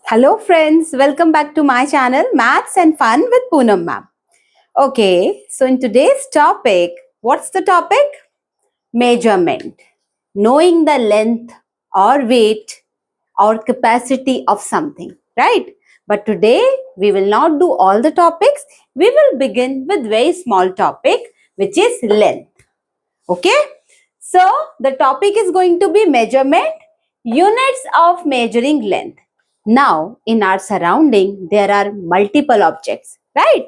Hello friends, welcome back to my channel Maths and Fun with Poonam ma'am. Okay, so in today's topic, what's the topic? Measurement. Knowing the length or weight or capacity of something, right? But today we will not do all the topics. We will begin with very small topic which is length. Okay? So the topic is going to be measurement, units of measuring length. Now, in our surrounding, there are multiple objects, right?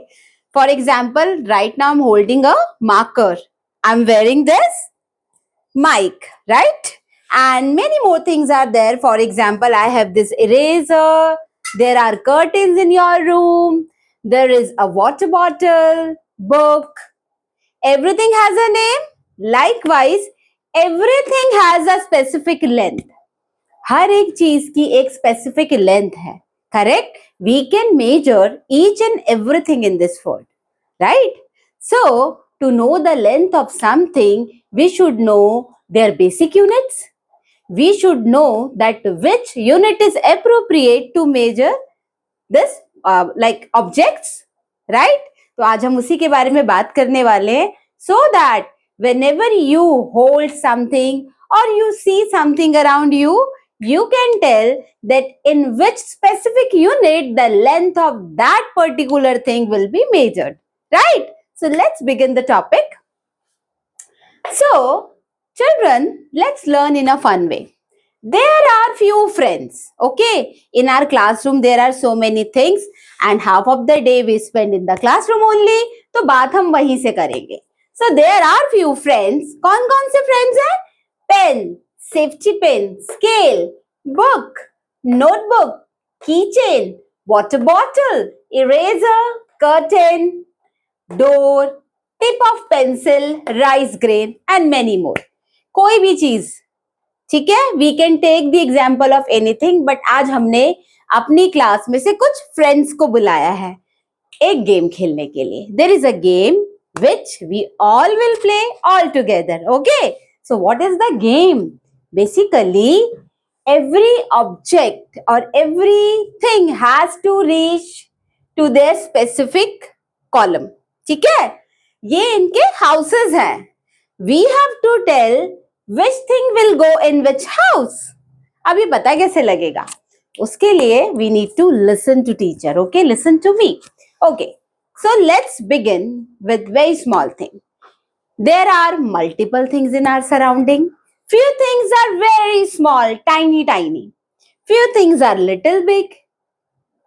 For example, right now I'm holding a marker. I'm wearing this mic, right? And many more things are there. For example, I have this eraser. There are curtains in your room. There is a water bottle, book. Everything has a name. Likewise, everything has a specific length. हर एक चीज की एक specific length है, correct? We can measure each and everything in this world, right? So to know the length of something we should know their basic units. We should know that which unit is appropriate to measure this like objects, right? तो आज हम उसी के बारे में बात करने वाले हैं, so that whenever you hold something or you see something around you, you can tell that in which specific unit the length of that particular thing will be measured, right? So let's begin the topic. So children, let's learn in a fun way. There are few friends, okay? In our classroom there are so many things and half of the day we spend in the classroom only, तो बात हम वहीं से करेंगे. So there are few friends. कौन कौन से friends हैं? Pen, safety pin, scale, book, notebook, keychain, water bottle, eraser, curtain, door, tip of pencil, rice grain and many more. कोई भी चीज, ठीक है? We can take the example of anything, but आज हमने अपनी क्लास में से कुछ फ्रेंड्स को बुलाया है एक गेम खेलने के लिए. There is a game which we all will play all together. Okay, so what is the game? Basically every object or everything has to reach to their specific column. ठीक है? ये इनके houses हैं. We have to tell which thing will go in which house. अभी पता कैसे लगेगा? उसके लिए we need to listen to teacher. Okay, listen to me. Okay, so let's begin with very small thing. There are multiple things in our surrounding. Few things are very small, tiny. Few things are little big,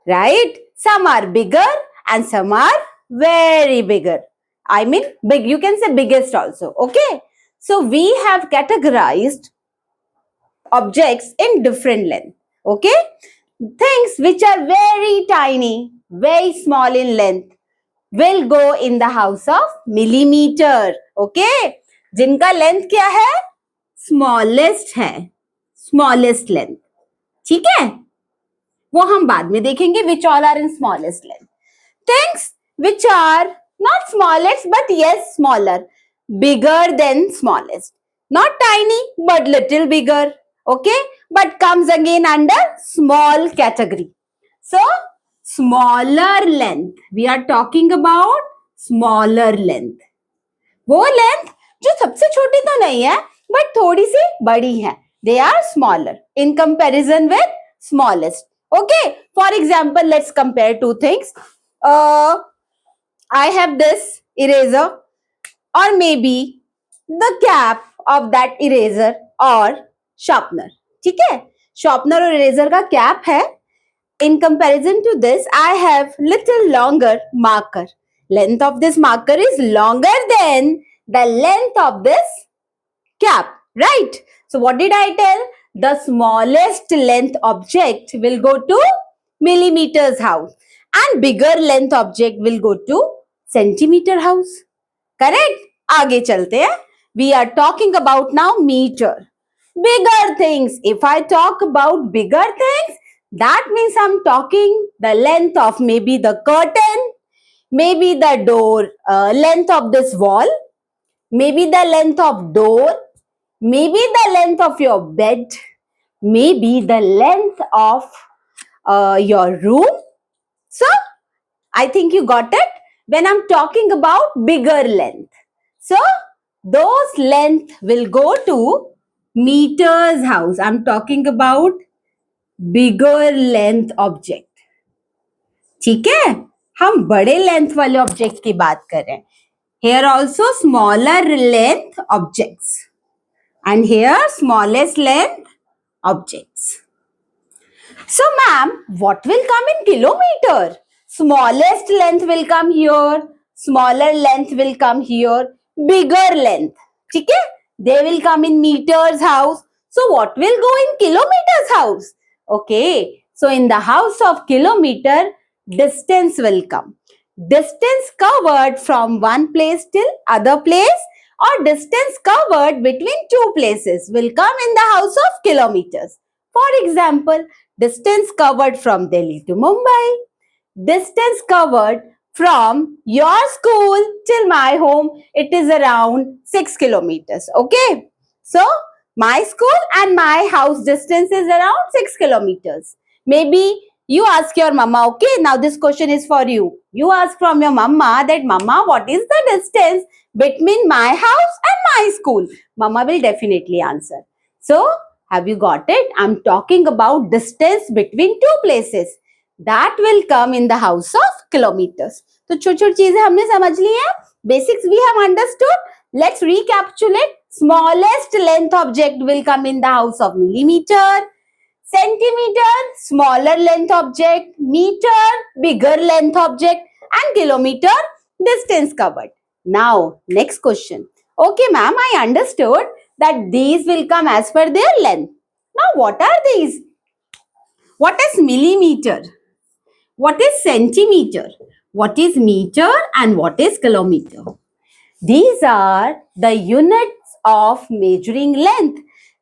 right? Some are bigger and some are very bigger. I mean big, you can say biggest also, okay? So we have categorized objects in different length, okay? Things which are very tiny, very small in length will go in the house of millimeter, okay? जिनका length क्या है? Smallest है, smallest length, ठीक है? वो हम बाद में देखेंगे which all are in smallest length. Things which are not smallest but yes smaller, bigger than smallest, not tiny but little bigger, okay, but comes again under small category. So smaller length, we are talking about smaller length. वो length जो सबसे छोटी तो नहीं है but थोड़ी सी बड़ी है, they are smaller in comparison with smallest. Okay, for example, let's compare two things. I have this eraser or maybe the cap of that eraser or sharpener. ठीक है? Sharpener और eraser का cap है. In comparison to this, I have little longer marker. Length of this marker is longer than the length of this cap, right? So what did I tell? The smallest length object will go to millimeters house and bigger length object will go to centimeter house. Correct? आगे चलते हैं. We are talking about now meter. Bigger things. If I talk about bigger things, that means I'm talking the length of maybe the curtain, maybe the door, length of this wall, maybe the length of door, maybe the length of your bed, maybe the length of your room. So I think you got it. When I'm talking about bigger length, so those length will go to meters house. I'm talking about bigger length object. ठीक है, हम बड़े length वाले object की बात कर रहे हैं. Here also smaller length objects and here smallest length objects. So ma'am, what will come in kilometer? Smallest length will come here, smaller length will come here, bigger length, ठीक है, they will come in meters house. So what will go in kilometers house? Okay, so in the house of kilometer, distance will come. Distance covered from one place till other place or distance covered between two places will come in the house of kilometers. For example, distance covered from Delhi to Mumbai, distance covered from your school till my home, it is around 6 kilometers. Okay, so my school and my house distance is around 6 kilometers. Maybe you ask your mama, okay, now this question is for you. You ask from your mama that, mama, what is the distance between my house and my school? Mama will definitely answer. So, have you got it? I'm talking about distance between two places. That will come in the house of kilometers. तो छोटी छोटी चीजें हमने समझ ली हैं. Basics we have understood. Let's recapitulate. Smallest length object will come in the house of millimeter. Centimeter, smaller length object. Meter, bigger length object. And kilometer, distance covered. Now, next question. Okay, ma'am, I understood that these will come as per their length. Now, what are these? What is millimeter? What is centimeter? What is meter and what is kilometer? These are the units of measuring length.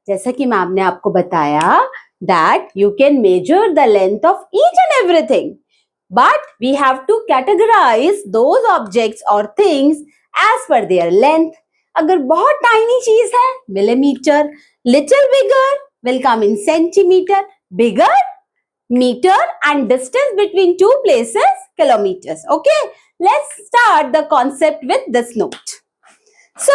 जैसा कि ma'am ने आपको बताया that you can measure the length of each and everything. But we have to categorize those objects or things as per their length. अगर बहुत tiny चीज है, millimeter, little bigger will come in centimeter, bigger meter, and distance between two places kilometers. Okay, let's start the concept with this note. So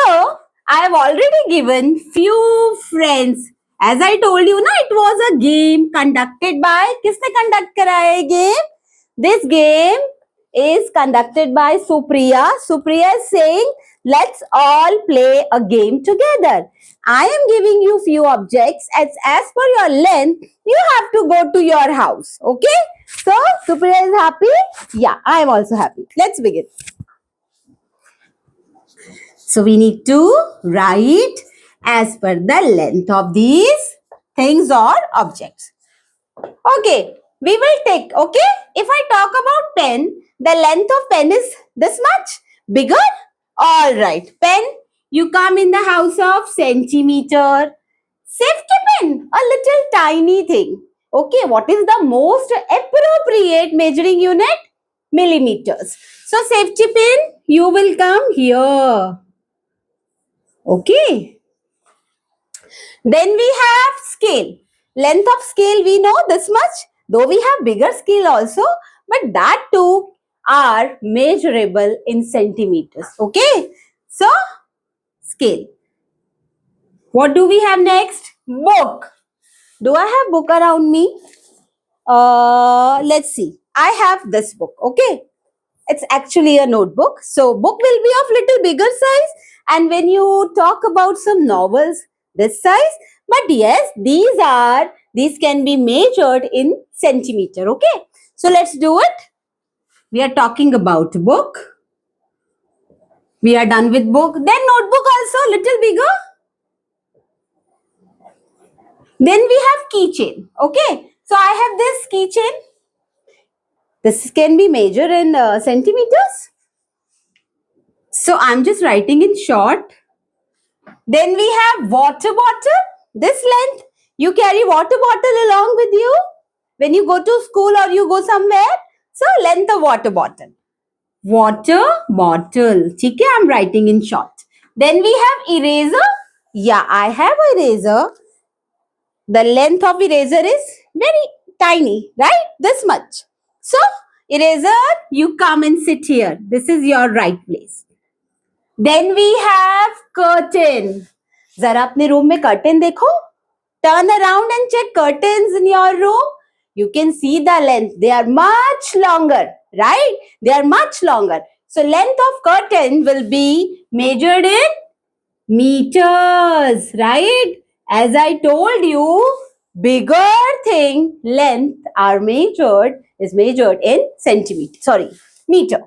I have already given few friends. As I told you, it was a game conducted by, किसने conduct कराया ये game? This game is conducted by Supriya. Supriya is saying, let's all play a game together. I am giving you few objects. As per your length, you have to go to your house. Okay? So, Supriya is happy? Yeah, I am also happy. Let's begin. So, we need to write as per the length of these things or objects. Okay, we will take, okay, if I talk about pen, the length of pen is this much, bigger. All right, pen, you come in the house of centimeter. Safety pin, a little tiny thing. Okay, what is the most appropriate measuring unit? Millimeters. So, safety pin, you will come here. Okay. Then we have scale. Length of scale, we know this much. Though we have bigger scale also, but that too are measurable in centimeters. Okay. So, scale. What do we have next? Book. Do I have book around me? Let's see. I have this book. Okay. It's actually a notebook. So, book will be of little bigger size. And when you talk about some novels, this size. But yes, these can be measured in centimeter. Okay. So, let's do it. We are talking about book. We are done with book. Then notebook also little bigger. Then we have keychain. Okay. So, I have this keychain. This can be measured in centimeters. So, I'm just writing in short. Then we have water bottle. This length. You carry water bottle along with you when you go to school or you go somewhere. So, length of water bottle. Water bottle. Okay, I'm writing in short. Then we have eraser. Yeah, I have eraser. The length of eraser is very tiny, right? This much. So, eraser, you come and sit here. This is your right place. Then we have curtain. जरा अपने room में curtain देखो. Turn around and check curtains in your room. You can see the length. They are much longer, right? They are much longer. So length of curtain will be measured in meters, right? As I told you, bigger thing length is measured in centimeter. Sorry, meter.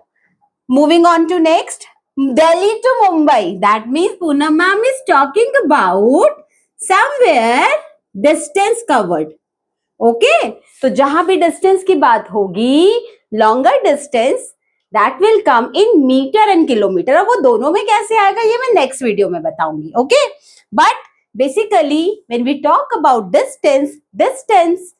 Moving on to next, Delhi to Mumbai. That means Poonam ma'am is talking about somewhere distance covered. Okay, तो जहां भी distance की बात होगी, longer distance that will come in meter and kilometer. अब वो दोनों में कैसे आएगा ये मैं next video में बताऊंगी. Okay, but basically when we talk about distance, distance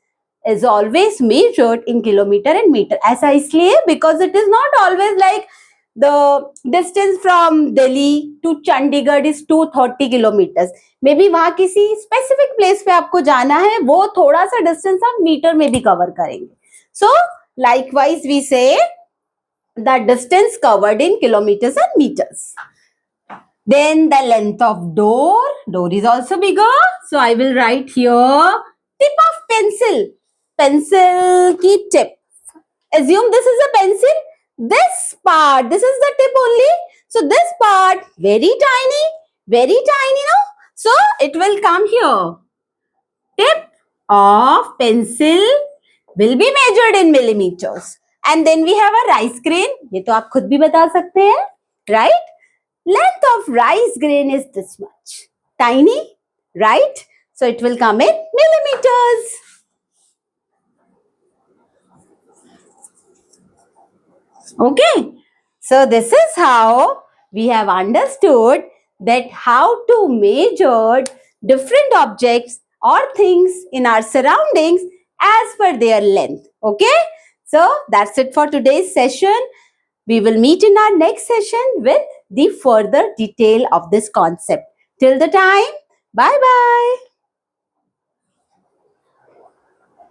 is always measured in kilometer and meter. ऐसा इसलिए because it is not always like the distance from Delhi to Chandigarh is 230 kilometers. Maybe वहां किसी specific place पे आपको जाना है, वो थोड़ा सा distance आप मीटर में भी cover करेंगे. So likewise we say the distance covered in kilometers and meters. Then the length of door is also bigger. So I will write here tip of pencil. Pencil की tip. Assume this is a pencil. This part, this is the tip only. So this part, very tiny, no? So it will come here. Tip of pencil will be measured in millimeters. And then we have a rice grain. ये तो आप खुद भी बता सकते हैं, right? Length of rice grain is this much. Tiny, right? So it will come in millimeters. Okay, so this is how we have understood that how to measure different objects or things in our surroundings as per their length. Okay, so that's it for today's session. We will meet in our next session with the further detail of this concept. Till the time, bye-bye.